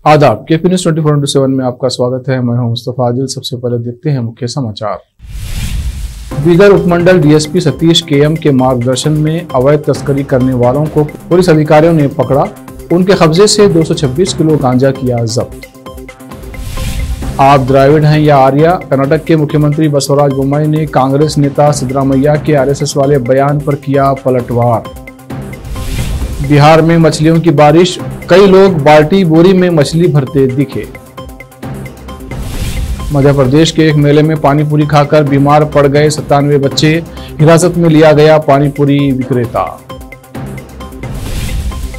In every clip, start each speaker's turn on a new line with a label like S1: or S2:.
S1: आदाब, KP news 24/7 में आपका स्वागत है। मैं हूं मुस्तफा आदिल। सबसे पहले देखते हैं मुख्य समाचार। बीदर उपमंडल डीएसपी सतीश केएम के मार्गदर्शन में अवैध तस्करी करने वालों को पुलिस अधिकारियों ने पकड़ा। उनके कब्जे से 226 किलो गांजा किया जब्त। आप द्राविड़ हैं या आर्या? कर्नाटक के मुख्यमंत्री बसवराज बोम्मई ने कांग्रेस नेता सिद्धरामैया के आरएसएस वाले बयान पर किया पलटवार। बिहार में मछलियों की बारिश, कई लोग बाल्टी बोरी में मछली भरते दिखे। मध्य प्रदेश के एक मेले में पानीपुरी खाकर बीमार पड़ गए 97 बच्चे, हिरासत में लिया गया पानीपुरी विक्रेता।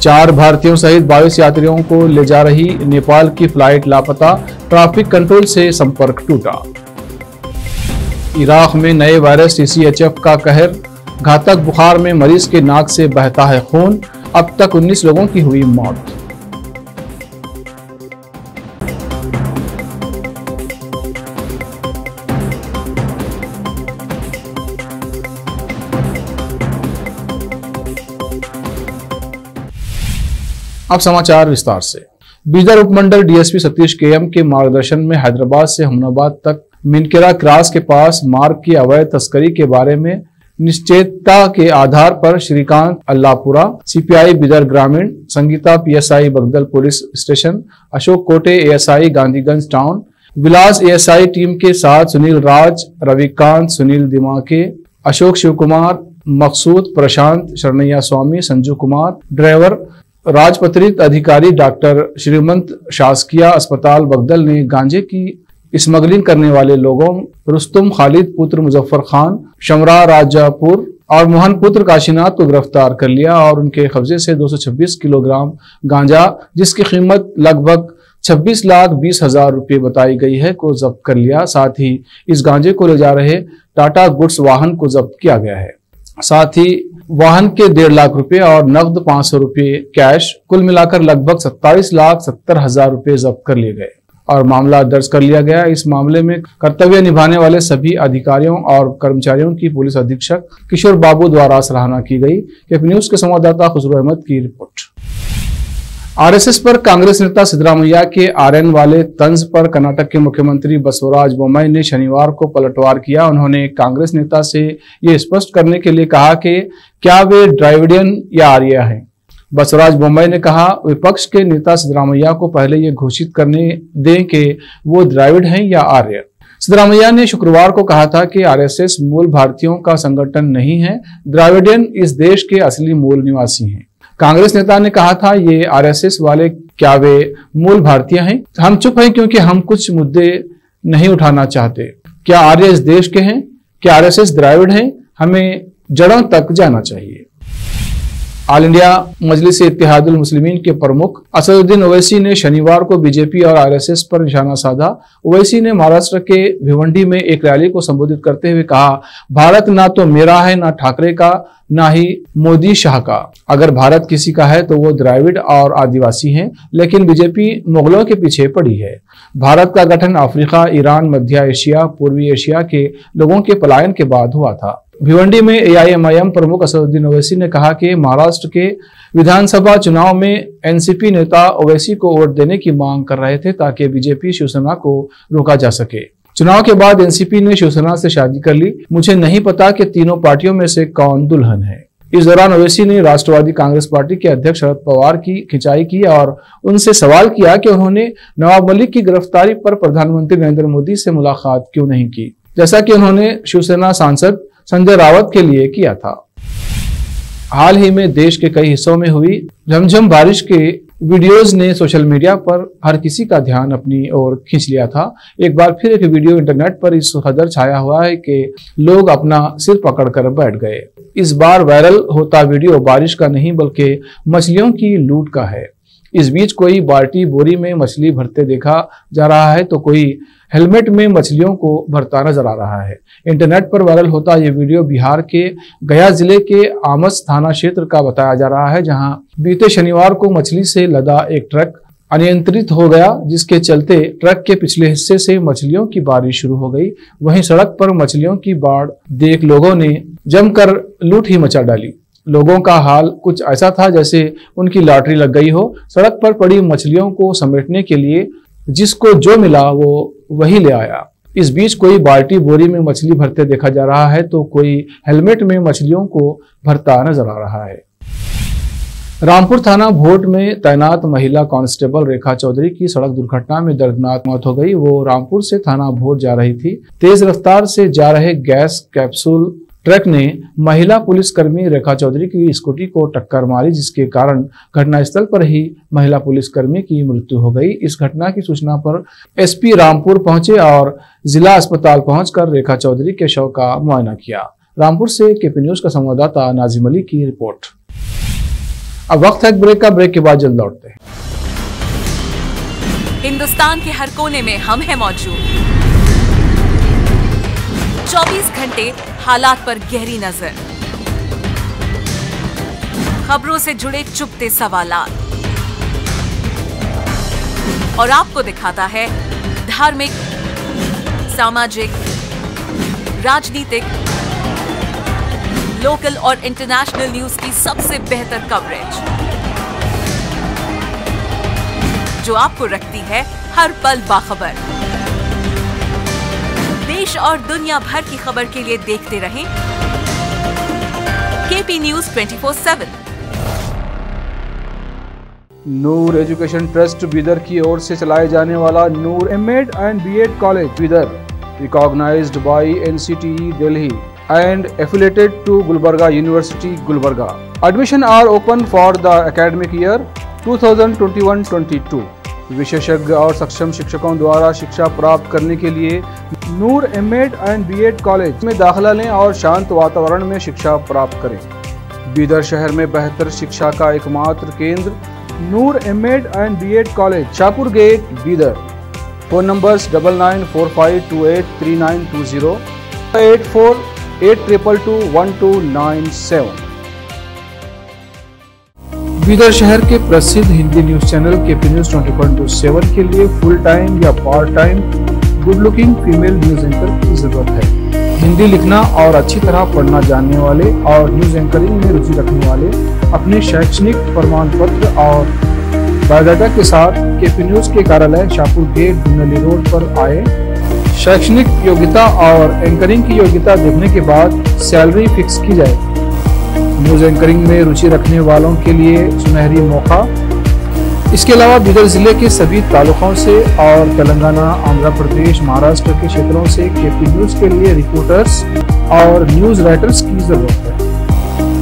S1: 4 भारतीयों सहित 22 यात्रियों को ले जा रही नेपाल की फ्लाइट लापता, ट्रैफिक कंट्रोल से संपर्क टूटा। इराक में नए वायरस CCHF का कहर, घातक बुखार में मरीज के नाक से बहता है खून, अब तक 19 लोगों की हुई मौत। अब समाचार विस्तार से। बीदर उपमंडल डीएसपी सतीश केएम के मार्गदर्शन में हैदराबाद से हमनाबाद तक मिनकेरा क्रॉस के पास मार्ग की अवैध तस्करी के बारे में निश्चितता के आधार पर श्रीकांत अल्लापुरा CPI बीदर ग्रामीण, Sangeeta PSI Bagdal police station, Ashok Kote ASI Gandhiganj town, Vilas ASI team के साथ सुनील राज, रविकांत, सुनील दिमाके, अशोक शिवकुमार, मकसूद, प्रशांत, शरणैया स्वामी, संजू कुमार ड्राइवर, राजपत्रित अधिकारी डॉक्टर श्रीमंत शासकीय अस्पताल बगदल ने गांजे की स्मगलिंग करने वाले लोगों रुस्तुम खालिद पुत्र मुजफ्फर खान, शमरा राजापुर और मोहन पुत्र काशीनाथ को गिरफ्तार कर लिया और उनके कब्जे से 226 किलोग्राम गांजा, जिसकी कीमत लगभग 26,20,000 रुपये बताई गई है, को जब्त कर लिया। साथ ही इस गांजे को ले जा रहे टाटा गुड्स वाहन को जब्त किया गया है। साथ ही वाहन के 1.5 लाख रुपए और नकद 500 रुपये कैश, कुल मिलाकर लगभग 27,70,000 रुपये जब्त कर लिए गए और मामला दर्ज कर लिया गया। इस मामले में कर्तव्य निभाने वाले सभी अधिकारियों और कर्मचारियों की पुलिस अधीक्षक किशोर बाबू द्वारा सराहना की गई। केपी न्यूज के संवाददाता खुसरो अहमद की रिपोर्ट। आरएसएस पर कांग्रेस नेता सिद्धरामैया के आरएन वाले तंज पर कर्नाटक के मुख्यमंत्री बसवराज बोम्मई ने शनिवार को पलटवार किया। उन्होंने कांग्रेस नेता से ये स्पष्ट करने के लिए कहा कि क्या वे द्राविडियन या आर्य हैं। बसवराज बोम्मई ने कहा, विपक्ष के नेता सिद्धरामैया को पहले ये घोषित करने दें कि वो द्राविड़ हैं या आर्य। सिद्धरामैया ने शुक्रवार को कहा था कि आरएसएस मूल भारतीयों का संगठन नहीं है, द्राविडियन इस देश के असली मूल निवासी हैं। कांग्रेस नेता ने कहा था, ये आरएसएस वाले क्या वे मूल भारतीय हैं? हम चुप हैं क्योंकि हम कुछ मुद्दे नहीं उठाना चाहते। क्या आर्य इस देश के हैं? क्या आरएसएस द्राविड़ हैं? हमें जड़ों तक जाना चाहिए। ऑल इंडिया मजलिस इत्तेहादुल मुस्लिमीन के प्रमुख असदुद्दीन ओवैसी ने शनिवार को बीजेपी और आरएसएस पर निशाना साधा। ओवैसी ने महाराष्ट्र के भिवंडी में एक रैली को संबोधित करते हुए कहा, भारत ना तो मेरा है, ना ठाकरे का, ना ही मोदी शाह का। अगर भारत किसी का है तो वो द्राविड़ और आदिवासी हैं, लेकिन बीजेपी मुगलों के पीछे पड़ी है। भारत का गठन अफ्रीका, ईरान, मध्य एशिया, पूर्वी एशिया के लोगों के पलायन के बाद हुआ था। भिवंडी में AIMIM प्रमुख असदुद्दीन ओवैसी ने कहा कि महाराष्ट्र के विधानसभा चुनाव में एनसीपी नेता ओवैसी को वोट देने की मांग कर रहे थे ताकि बीजेपी शिवसेना को रोका जा सके। चुनाव के बाद एनसीपी ने शिवसेना से शादी कर ली। मुझे नहीं पता कि तीनों पार्टियों में से कौन दुल्हन है। इस दौरान ओवैसी ने राष्ट्रवादी कांग्रेस पार्टी के अध्यक्ष शरद पवार की खिंचाई की और उनसे सवाल किया कि उन्होंने नवाब मलिक की गिरफ्तारी पर प्रधानमंत्री नरेंद्र मोदी से मुलाकात क्यों नहीं की, जैसा कि उन्होंने शिवसेना सांसद संजय रावत के लिए किया था। हाल ही में देश के कई हिस्सों में हुई झमझम बारिश के वीडियोज ने सोशल मीडिया पर हर किसी का ध्यान अपनी ओर खींच लिया था। एक बार फिर एक वीडियो इंटरनेट पर इस कदर छाया हुआ है कि लोग अपना सिर पकड़कर बैठ गए। इस बार वायरल होता वीडियो बारिश का नहीं बल्कि मछलियों की लूट का है। इस बीच कोई बाल्टी बोरी में मछली भरते देखा जा रहा है तो कोई हेलमेट में मछलियों को भरता नजर आ रहा है। इंटरनेट पर वायरल होता ये वीडियो बिहार के गया जिले के आमस थाना क्षेत्र का बताया जा रहा है, जहां बीते शनिवार को मछली से लदा एक ट्रक अनियंत्रित हो गया, जिसके चलते ट्रक के पिछले हिस्से से मछलियों की बारिश शुरू हो गई। वहीं सड़क पर मछलियों की बाढ़ देख लोगों ने जमकर लूट ही मचा डाली। लोगों का हाल कुछ ऐसा था जैसे उनकी लॉटरी लग गई हो। सड़क पर पड़ी मछलियों को समेटने के लिए जिसको जो मिला वो वही ले आया। इस बीच कोई बाल्टी बोरी में मछली भरते देखा जा रहा है तो कोई हेलमेट में मछलियों को भरता नजर आ रहा है। रामपुर थाना भोट में तैनात महिला कांस्टेबल रेखा चौधरी की सड़क दुर्घटना में दर्दनाक मौत हो गई। वो रामपुर से थाना भोट जा रही थी। तेज रफ्तार से जा रहे गैस कैप्सूल ट्रक ने महिला पुलिसकर्मी रेखा चौधरी की स्कूटी को टक्कर मारी, जिसके कारण घटनास्थल पर ही महिला पुलिसकर्मी की मृत्यु हो गई। इस घटना की सूचना पर एसपी रामपुर पहुंचे और जिला अस्पताल पहुंचकर रेखा चौधरी के शव का मुआयना किया। रामपुर से केपी न्यूज का संवाददाता नाजिम अली की रिपोर्ट। अब वक्त है ब्रेक का। ब्रेक के बाद जल्द लौटते हैं।
S2: हिंदुस्तान के हर कोने में हम हैं मौजूद। 24 घंटे हालात पर गहरी नजर, खबरों से जुड़े चुपते सवालात और आपको दिखाता है धार्मिक, सामाजिक, राजनीतिक, लोकल और इंटरनेशनल न्यूज की सबसे बेहतर कवरेज जो आपको रखती है हर पल बाखबर। देश और दुनिया भर की खबर के लिए देखते रहें KP news 24/7।
S1: Noor education trust Bidar की ओर से चलाए जाने वाला Noor MEd and BEd college Bidar, recognised by NCTE Delhi and affiliated to Gulbarga University, Gulbarga. Admission are open for the academic year 2021-22. विशेषज्ञ और सक्षम शिक्षकों द्वारा शिक्षा प्राप्त करने के लिए नूर एमएड एंड बीएड कॉलेज में दाखिला लें और शांत वातावरण में शिक्षा प्राप्त करें। बीदर शहर में बेहतर शिक्षा का एकमात्र केंद्र Noor MEd and BEd college, Shahpur gate, Bidar. Phone numbers 9945283920, 8482221297। Bidar शहर के प्रसिद्ध Hindi news channel KP news 24/7 के लिए फुल टाइम या part time good looking female news anchor की जरूरत है। हिंदी लिखना और अच्छी तरह पढ़ना जानने वाले और न्यूज एंकरिंग में रुचि रखने वाले अपने शैक्षणिक प्रमाण पत्र और बायोडाटा के साथ केपी न्यूज के कार्यालय शाहपुर गेट, दुनली रोड पर आए। शैक्षणिक योग्यता और एंकरिंग की योग्यता देखने के बाद सैलरी फिक्स की जाएगी। न्यूज एंकरिंग में रुचि रखने वालों के लिए सुनहरी मौका। इसके अलावा बीदर जिले के सभी तालुकों से और तेलंगाना, आंध्र प्रदेश, महाराष्ट्र के क्षेत्रों से केपी न्यूज के लिए रिपोर्टर्स और न्यूज राइटर्स की जरूरत है।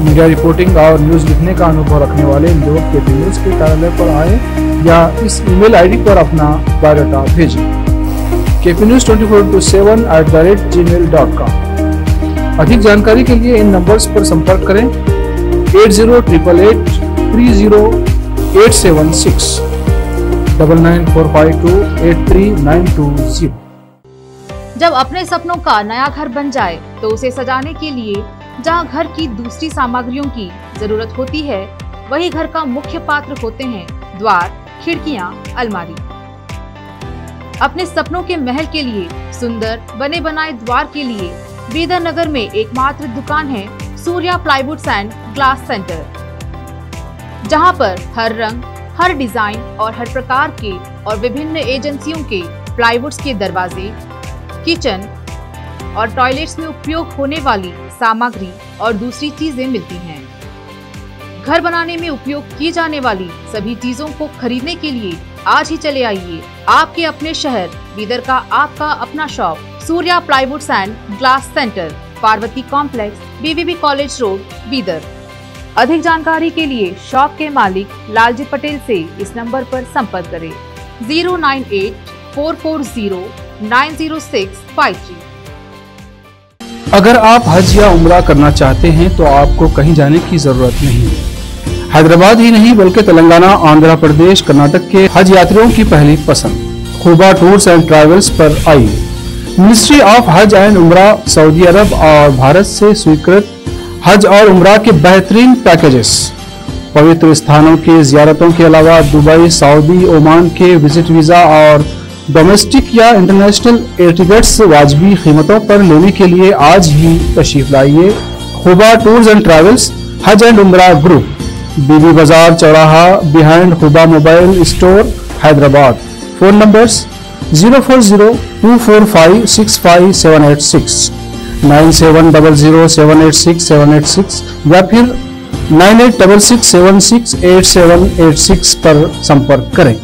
S1: मीडिया रिपोर्टिंग और न्यूज लिखने का अनुभव रखने वाले लोग केपी न्यूज के कार्यालय पर आए या इस ईमेल आईडी पर अपना बायोडाटा भेजें। kpnews24/7@gmail.com। अधिक जानकारी के लिए इन नंबर्स पर संपर्क करें 8088300876 9945283920।
S3: जब अपने सपनों का नया घर बन जाए तो उसे सजाने के लिए जहां घर की दूसरी सामग्रियों की जरूरत होती है, वही घर का मुख्य पात्र होते हैं द्वार, खिड़कियां, अलमारी। अपने सपनों के महल के लिए सुंदर बने बनाए द्वार के लिए बीदर नगर में एकमात्र दुकान है सूर्या प्लाईवुड्स एंड ग्लास सेंटर, जहां पर हर रंग, हर डिजाइन और हर प्रकार के और विभिन्न एजेंसियों के प्लाईवुड्स के दरवाजे, किचन और टॉयलेट्स में उपयोग होने वाली सामग्री और दूसरी चीजें मिलती हैं। घर बनाने में उपयोग की जाने वाली सभी चीजों को खरीदने के लिए आज ही चले आइए आपके अपने शहर बीदर का आपका अपना shop Surya प्लाईवुड्स and glass centre, Parvati complex, BVB college road, Bidar. अधिक जानकारी के लिए शॉप के मालिक लालजी पटेल से इस नंबर पर संपर्क करें 09844090653।
S1: अगर आप हज या उम्रा करना चाहते हैं तो आपको कहीं जाने की जरूरत नहीं। हैदराबाद ही नहीं बल्कि तेलंगाना, आंध्र प्रदेश, कर्नाटक के हज यात्रियों की पहली पसंद खुबा टूर्स एंड ट्रैवल्स पर आई। मिनिस्ट्री ऑफ हज एंड उम्रा सऊदी अरब और भारत से स्वीकृत हज और उम्रा के बेहतरीन पैकेजेस, पवित्र स्थानों के जियारतों के अलावा दुबई, सऊदी, ओमान के विजिट वीजा और डोमेस्टिक या इंटरनेशनल एयर टिकट्स वाजबी कीमतों पर लेने के लिए आज ही तशरीफ लाइए। खुबा टूर्स एंड ट्रैवल्स हज एंड उम्रा ग्रुप, बीबी बाजार चौराहा behind Huba mobile store Hyderabad. Phone numbers 04024565786, 9700786786 या फिर 9866768786 पर संपर्क करें।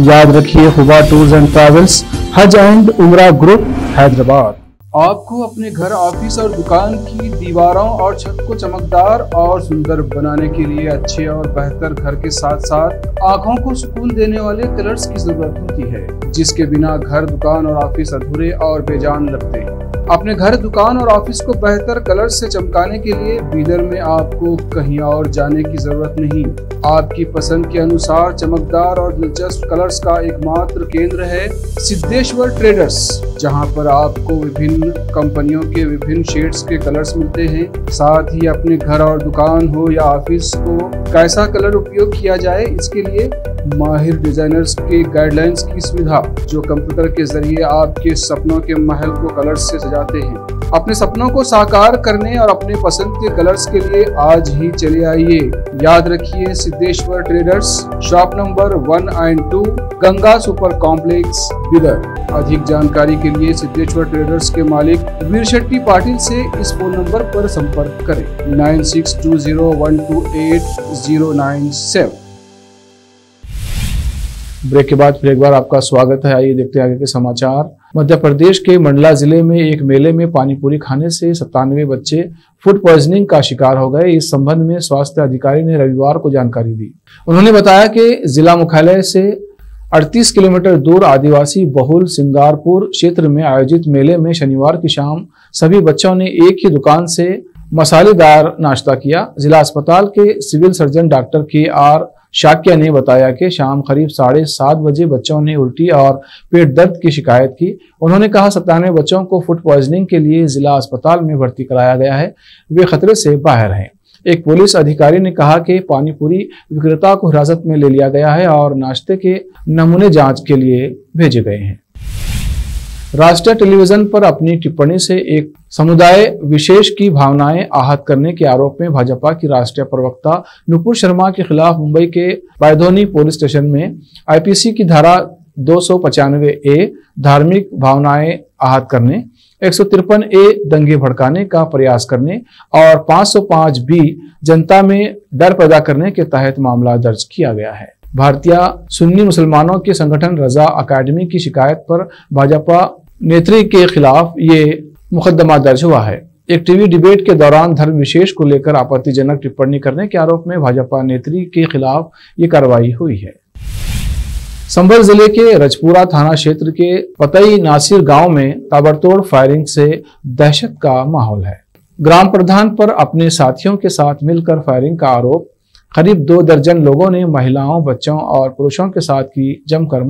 S1: याद रखिए, हुबा टूर्स एंड ट्रैवल्स, हज एंड उम्रा ग्रुप हैदराबाद। आपको अपने घर, ऑफिस और दुकान की दीवारों और छत को चमकदार और सुंदर बनाने के लिए अच्छे और बेहतर घर के साथ साथ आंखों को सुकून देने वाले कलर्स की जरूरत होती है, जिसके बिना घर, दुकान और ऑफिस अधूरे और बेजान लगते हैं। अपने घर, दुकान और ऑफिस को बेहतर कलर से चमकाने के लिए बीदर में आपको कहीं और जाने की जरूरत नहीं। आपकी पसंद के अनुसार चमकदार और दिलचस्प कलर्स का एकमात्र केंद्र है सिद्धेश्वर ट्रेडर्स, जहां पर आपको विभिन्न कंपनियों के विभिन्न शेड्स के कलर्स मिलते हैं। साथ ही अपने घर और दुकान हो या ऑफिस को कैसा कलर उपयोग किया जाए, इसके लिए माहिर डिजाइनर्स के गाइडलाइंस की सुविधा, जो कंप्यूटर के जरिए आपके सपनों के महल को कलर्स से सजाते हैं। अपने सपनों को साकार करने और अपने पसंद के कलर्स के लिए आज ही चले आइए। याद रखिए, Siddheshwar traders, shop number 1 and 2, Ganga super complex, Bidar. अधिक जानकारी के लिए सिद्धेश्वर ट्रेडर्स के मालिक वीर शेट्टी पाटिल से इस फोन नंबर पर संपर्क करें 9620128097। ब्रेक के बाद फिर एक बार आपका स्वागत है। आइए देखते हैं आगे के समाचार। मध्य प्रदेश के मंडला जिले में एक मेले में पानी पूरी खाने से 97 बच्चे फूड पॉइजनिंग का शिकार हो गए। इस संबंध में स्वास्थ्य अधिकारी ने रविवार को जानकारी दी। उन्होंने बताया कि जिला मुख्यालय से 38 किलोमीटर दूर आदिवासी बहुल सिंगारपुर क्षेत्र में आयोजित मेले में शनिवार की शाम सभी बच्चों ने एक ही दुकान से मसालेदार नाश्ता किया। जिला अस्पताल के civil surgeon doctor KR Shakya ने बताया कि शाम करीब 7:30 बजे बच्चों ने उल्टी और पेट दर्द की शिकायत की। उन्होंने कहा 97 बच्चों को फूड पॉइजनिंग के लिए जिला अस्पताल में भर्ती कराया गया है, वे खतरे से बाहर हैं। एक पुलिस अधिकारी ने कहा कि पानीपुरी विक्रेता को हिरासत में ले लिया गया है और नाश्ते के नमूने जांच के लिए भेजे गए हैं। राष्ट्रीय टेलीविजन पर अपनी टिप्पणी से एक समुदाय विशेष की भावनाएं आहत करने के आरोप में भाजपा की राष्ट्रीय प्रवक्ता नुपुर शर्मा के खिलाफ मुंबई के बैदोनी पुलिस स्टेशन में IPC की धारा 295A धार्मिक भावनाएं आहत करने, 153A दंगे भड़काने का प्रयास करने और 505B जनता में डर पैदा करने के तहत मामला दर्ज किया गया है। भारतीय सुन्नी मुसलमानों के संगठन रजा अकादमी की शिकायत पर भाजपा नेत्री के खिलाफ ये मुकदमा दर्ज हुआ है। एक टीवी डिबेट के दौरान धर्म विशेष को लेकर आपत्तिजनक टिप्पणी करने के आरोप में भाजपा नेत्री के खिलाफ ये कार्रवाई हुई है। संभल जिले के रजपुरा थाना क्षेत्र के पतई नासिर गांव में ताबड़तोड़ फायरिंग से दहशत का माहौल है। ग्राम प्रधान पर अपने साथियों के साथ मिलकर फायरिंग का आरोप। करीब 2 दर्जन लोगों ने महिलाओं, बच्चों और पुरुषों के साथ की जमकर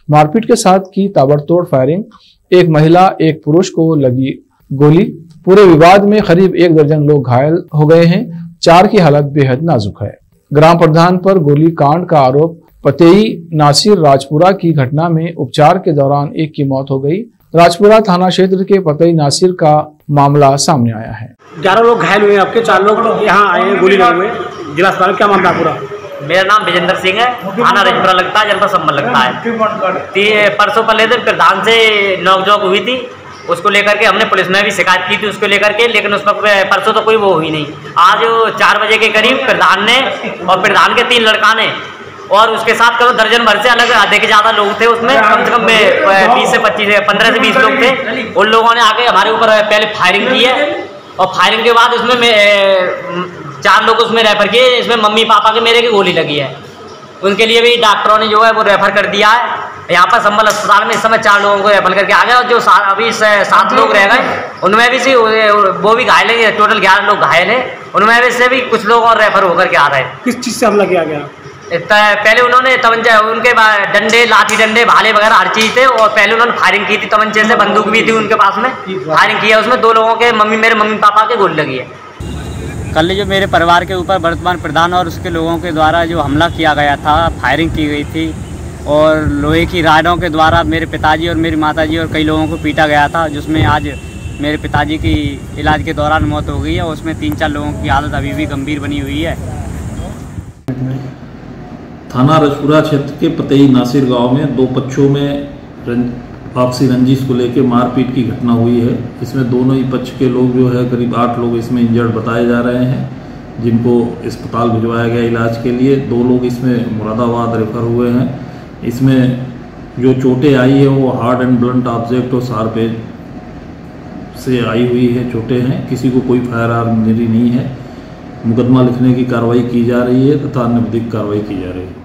S1: मारपीट के साथ की ताबड़तोड़ फायरिंग। एक महिला, एक पुरुष को लगी गोली। पूरे विवाद में करीब 1 दर्जन लोग घायल हो गए हैं। 4 की हालत बेहद नाजुक है। ग्राम प्रधान पर गोली कांड का आरोप। पतेई नासिर राजपुरा की घटना में उपचार के दौरान एक की मौत हो गई। राजपुरा थाना क्षेत्र के पतई नासिर का मामला सामने आया है।
S4: 11 लोग घायल हुए, आपके 4 लोग यहाँ आए हैं गोली लगे हुए। जिला अस्पताल क्या मामला पूरा?
S5: मेरा नाम विजेंद्र सिंह है, थाना रजपुरा लगता है, जनपद संभल लगता है। परसों पहले दिन प्रधान से नोकझोंक हुई थी, उसको लेकर के हमने पुलिस में भी शिकायत की थी उसको लेकर के, लेकिन उसका परसों तो कोई वो हुई नहीं। आज 4 बजे के करीब प्रधान ने और प्रधान के 3 लड़का ने और उसके साथ करीब दर्जन भर से अलग आधे के ज़्यादा लोग थे उसमें, कम से कम 20 से 25 15 से 20 लोग थे। उन लोगों ने आके हमारे ऊपर पहले फायरिंग की है और फायरिंग के बाद उसमें 4 लोग उसमें रेफर किए। इसमें मम्मी पापा के मेरे की गोली लगी है, उनके लिए भी डॉक्टरों ने जो है वो रेफर कर दिया है। यहाँ पर संभल अस्पताल में इस समय 4 लोगों को रेफर करके आ गए और जो अभी 7 लोग रह गए उनमें भी से वो भी घायल है। टोटल 11 लोग घायल है, उनमें भी से भी कुछ लोग और रेफर होकर के आ रहे हैं।
S4: किस चीज़ से हमला किया गया?
S5: पहले उन्होंने तमंचा, उनके डंडे, लाठी डंडे, भाले वगैरह हर चीज़ थे और पहले उन्होंने फायरिंग की थी तमंचे से, बंदूक भी थी उनके पास में, फायरिंग किया। उसमें 2 लोगों के मेरे मम्मी पापा के गोली लगी है।
S6: कल जो मेरे परिवार के ऊपर वर्तमान प्रधान और उसके लोगों के द्वारा जो हमला किया गया था, फायरिंग की गई थी और लोहे की राडों के द्वारा मेरे पिताजी और मेरी माताजी और कई लोगों को पीटा गया था, जिसमें आज मेरे पिताजी की इलाज के दौरान मौत हो गई है। उसमें 3-4 लोगों की हालत अभी भी गंभीर बनी हुई है।
S7: थाना रजपुरा क्षेत्र के पतेई नासिर गांव में दो पक्षों में आपसी रंजिश को लेकर मारपीट की घटना हुई है। इसमें दोनों ही पक्ष के लोग जो है करीब 8 लोग इसमें इंजर्ड बताए जा रहे हैं, जिनको अस्पताल भिजवाया गया इलाज के लिए। 2 लोग इसमें मुरादाबाद रेफर हुए हैं। इसमें जो चोटें आई है वो हार्ड एंड ब्लंट ऑब्जेक्ट और शार्प एज से आई हुई है, चोटें हैं। किसी को कोई फायर आर्म इंजरी नहीं है। मुकदमा लिखने की कार्रवाई की जा रही है तथा अन्य विधिक कार्रवाई की जा रही है।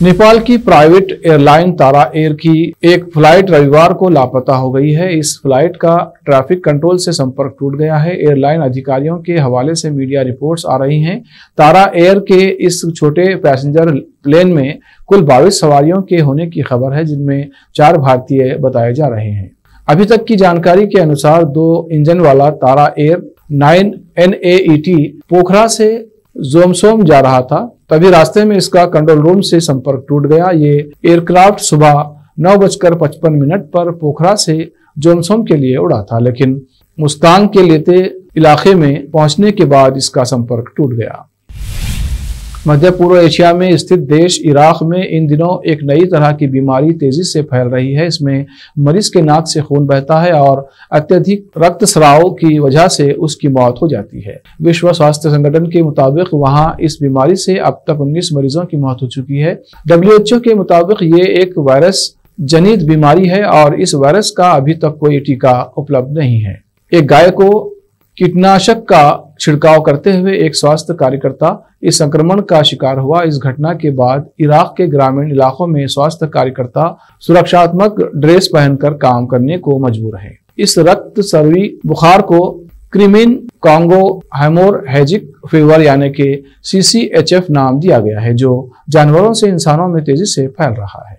S1: नेपाल की प्राइवेट एयरलाइन तारा एयर की एक फ्लाइट रविवार को लापता हो गई है। इस फ्लाइट का ट्रैफिक कंट्रोल से संपर्क टूट गया है। एयरलाइन अधिकारियों के हवाले से मीडिया रिपोर्ट्स आ रही हैं। तारा एयर के इस छोटे पैसेंजर प्लेन में कुल 22 सवारियों के होने की खबर है, जिनमें 4 भारतीय बताए जा रहे हैं। अभी तक की जानकारी के अनुसार 2 इंजन वाला तारा एयर 9 NAET पोखरा से जोमसोम जा रहा था, तभी रास्ते में इसका कंट्रोल रूम से संपर्क टूट गया। ये एयरक्राफ्ट सुबह 9:55 पर पोखरा से जोमसोम के लिए उड़ा था, लेकिन मुस्तांग के लेते इलाके में पहुंचने के बाद इसका संपर्क टूट गया। मध्य पूर्व एशिया में स्थित देश इराक में इन दिनों एक नई तरह की बीमारी तेजी से फैल रही है। इसमें मरीज के नाक से खून बहता है और अत्यधिक रक्तस्राव की वजह से उसकी मौत हो जाती है। विश्व स्वास्थ्य संगठन के मुताबिक वहां इस बीमारी से अब तक 19 मरीजों की मौत हो चुकी है। WHO के मुताबिक ये एक वायरस जनित बीमारी है और इस वायरस का अभी तक कोई टीका उपलब्ध नहीं है। एक गाय को कीटनाशक का छिड़काव करते हुए एक स्वास्थ्य कार्यकर्ता इस संक्रमण का शिकार हुआ। इस घटना के बाद इराक के ग्रामीण इलाकों में स्वास्थ्य कार्यकर्ता सुरक्षात्मक ड्रेस पहनकर काम करने को मजबूर हैं। इस रक्त स्रावी बुखार को क्रिमिन कॉन्गो हेमोरहैजिक फीवर यानी कि CCHF नाम दिया गया है, जो जानवरों से इंसानों में तेजी से फैल रहा है।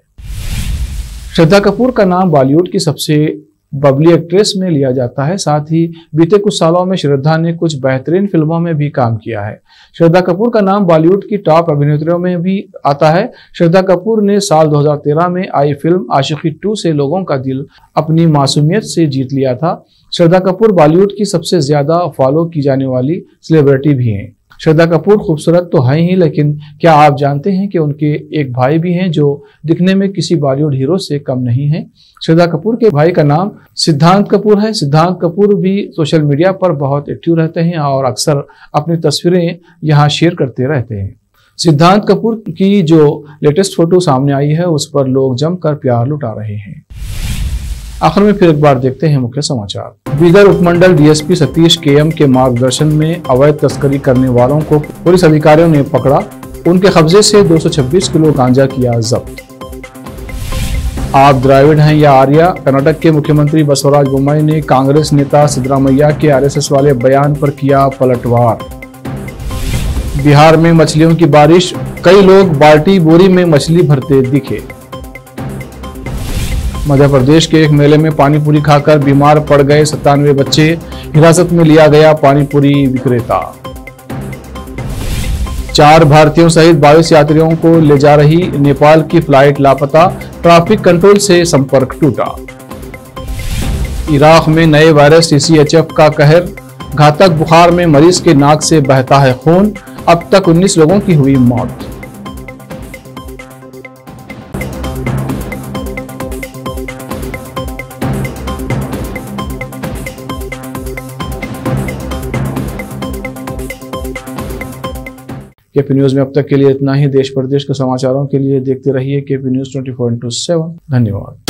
S1: श्रद्धा कपूर का नाम बॉलीवुड की सबसे बबली एक्ट्रेस में लिया जाता है। साथ ही बीते कुछ सालों में श्रद्धा ने कुछ बेहतरीन फिल्मों में भी काम किया है। श्रद्धा कपूर का नाम बॉलीवुड की टॉप अभिनेत्रियों में भी आता है। श्रद्धा कपूर ने साल 2013 में आई फिल्म आशिकी 2 से लोगों का दिल अपनी मासूमियत से जीत लिया था। श्रद्धा कपूर बॉलीवुड की सबसे ज्यादा फॉलो की जाने वाली सेलिब्रिटी भी हैं। श्रद्धा कपूर खूबसूरत तो हैं ही, लेकिन क्या आप जानते हैं कि उनके एक भाई भी हैं जो दिखने में किसी बॉलीवुड हीरो से कम नहीं है। श्रद्धा कपूर के भाई का नाम सिद्धांत कपूर है। सिद्धांत कपूर भी सोशल मीडिया पर बहुत एक्टिव रहते हैं और अक्सर अपनी तस्वीरें यहां शेयर करते रहते हैं। सिद्धांत कपूर की जो लेटेस्ट फोटो सामने आई है उस पर लोग जमकर प्यार लुटा रहे हैं। आखिर में फिर एक बार देखते हैं मुख्य समाचार। बीदर उपमंडल DSP सतीश KM के मार्गदर्शन में अवैध तस्करी करने वालों को पुलिस अधिकारियों ने पकड़ा। उनके कब्जे से 226 किलो गांजा किया जब्त। आप द्राविड़ हैं या आर्या? कर्नाटक के मुख्यमंत्री बसवराज बोम्मई ने कांग्रेस नेता सिद्धरामैया के RSS वाले बयान पर किया पलटवार। बिहार में मछलियों की बारिश, कई लोग बाल्टी बोरी में मछली भरते दिखे। मध्य प्रदेश के एक मेले में पानीपुरी खाकर बीमार पड़ गए 97 बच्चे, हिरासत में लिया गया पानीपुरी विक्रेता। 4 भारतीयों सहित 22 यात्रियों को ले जा रही नेपाल की फ्लाइट लापता, ट्रैफिक कंट्रोल से संपर्क टूटा। इराक में नए वायरस CCHF का कहर, घातक बुखार में मरीज के नाक से बहता है खून, अब तक 19 लोगों की हुई मौत। KP न्यूज में अब तक के लिए इतना ही। देश प्रदेश के समाचारों के लिए देखते रहिए KP न्यूज 24/7। धन्यवाद।